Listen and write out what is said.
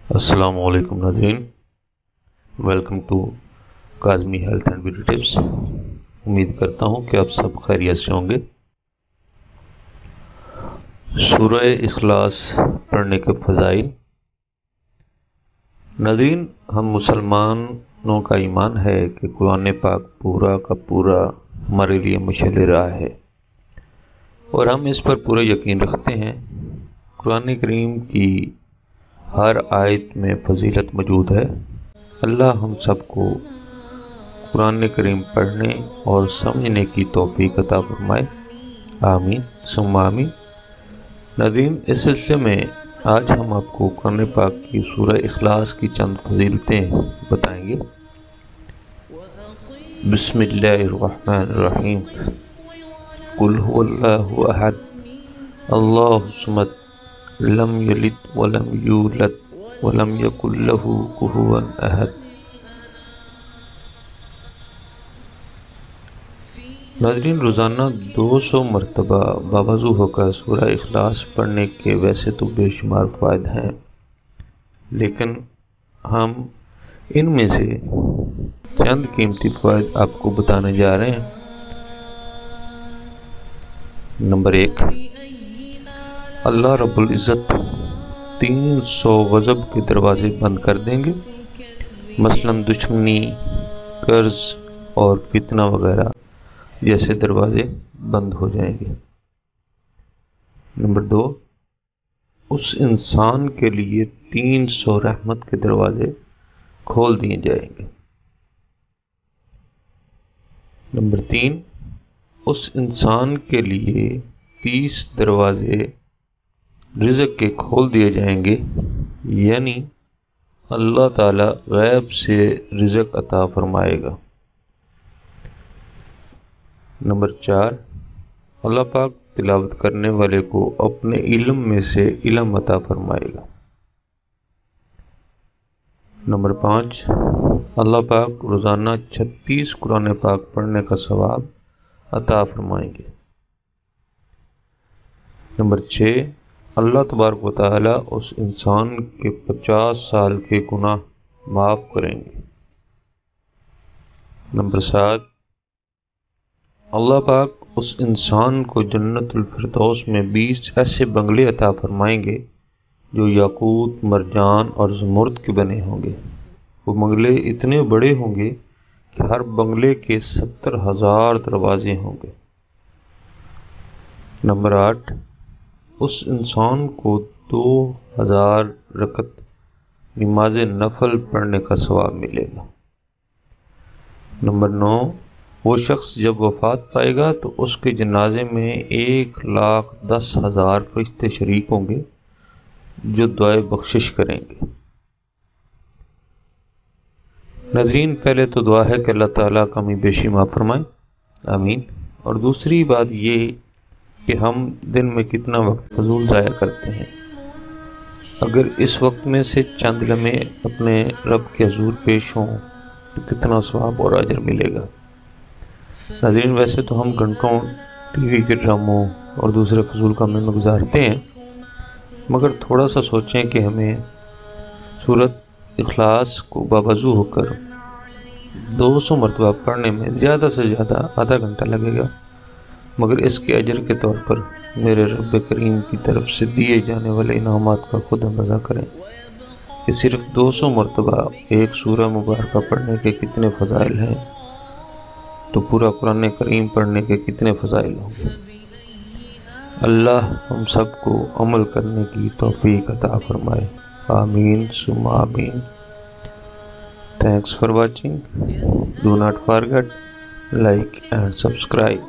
अस्सलाम वालेकुम नाज़रीन, welcome to Kazmi health and beauty tips. उम्मीद करता हूँ कि आप सब खैरियत से होंगे। सूरह इखलास पढ़ने के फ़ज़ाइल। नाज़रीन, हम मुसलमानों का ईमान है कि कुरान पाक पूरा का पूरा हमारे लिए मशाल राह है और हम इस पर पूरा यकीन रखते हैं। कुरान करीम की हर आयत में फजीलत मौजूद है। अल्लाह हम सबको कुरान करीम पढ़ने और समझने की तौफीक अता फरमाए। आमीन सुम्मा आमीन। नाज़रीन, इस सिलसिले में आज हम आपको कुरान पाक की सूरह इखलास की चंद फजीलतें बताएंगे। बिस्मिल्लाहिर्रहमानिर्रहीम। कुल हुवल्लाहु अहद अल्लाहु समद लम यलिद वलम यूलद वलम यकुल लहू कुफुवन अहद। नाज़रीन, रोज़ाना 200 मरतबा बावज़ू होकर सूरह इखलास पढ़ने के वैसे तो बेशुमार फ़ायदे हैं, लेकिन हम इनमें से चंद कीमती फ़ायदे आपको बताने जा रहे हैं। नंबर 1, अल्लाह रब्बुल इज़्ज़त 300 गज़ब के दरवाजे बंद कर देंगे, मसलन दुश्मनी, कर्ज और फितना वगैरह जैसे दरवाजे बंद हो जाएंगे। नंबर 2, उस इंसान के लिए 300 रहमत के दरवाजे खोल दिए जाएंगे। नंबर 3, उस इंसान के लिए 30 दरवाजे रिज़्क़ के खोल दिए जाएंगे, यानी अल्लाह ताला गैब से रिज़्क़ अता फरमाएगा। नंबर 4, अल्लाह पाक तिलावत करने वाले को अपने इल्म में से इल्म अता फरमाएगा। नंबर 5, अल्लाह पाक रोज़ाना 36 कुरान पाक पढ़ने का सवाब अता फरमाएंगे। नंबर 6, अल्लाह तबारक व तआला उस इंसान के 50 साल के गुनाह माफ़ करेंगे। नंबर 7, अल्लाह पाक उस इंसान को जन्नतुल फिरदौस में 20 ऐसे बंगले अता फरमाएंगे जो याकूत, मरजान और ज़मुर्द के बने होंगे। वो बंगले इतने बड़े होंगे कि हर बंगले के 70,000 दरवाजे होंगे। नंबर 8, उस इंसान को 2000 रकत नमाज नफल पढ़ने का सवाब मिलेगा। नंबर 9, वो शख्स जब वफ़ात पाएगा तो उसके जनाजे में 1,10,000 फरिश्ते शरीक होंगे जो दुआए बख्शिश करेंगे। नाज़रीन, पहले तो दुआ है कि अल्लाह ताला कमी बेशी माफ़ फरमाए, आमीन। और दूसरी बात ये कि हम दिन में कितना वक्त फजूल ज़ाया करते हैं। अगर इस वक्त में से चंद लम्हे अपने रब के हुज़ूर पेश हों तो कितना सवाब और अजर मिलेगा। नाज़रीन, वैसे तो हम घंटों टीवी के ड्रामों और दूसरे फजूल कामों में गुजारते हैं, मगर थोड़ा सा सोचें कि हमें सूरत इखलास को बावज़ू होकर 200 मरतबा पढ़ने में ज़्यादा से ज़्यादा आधा घंटा लगेगा, मगर इसके अजर के तौर पर मेरे रब करीम की तरफ से दिए जाने वाले इनामात का खुद अंदाज़ा करें कि सिर्फ 200 मरतबा एक सूरह मुबारक पढ़ने के कितने फ़ज़ाइल हैं, तो पूरा कुरान करीम पढ़ने के कितने फ़ज़ाइल होंगे। अल्लाह हम सबको अमल करने की तौफीक अता फरमाए। आमीन सुम्मा आमीन। Thanks for watching. Do not forget like and subscribe.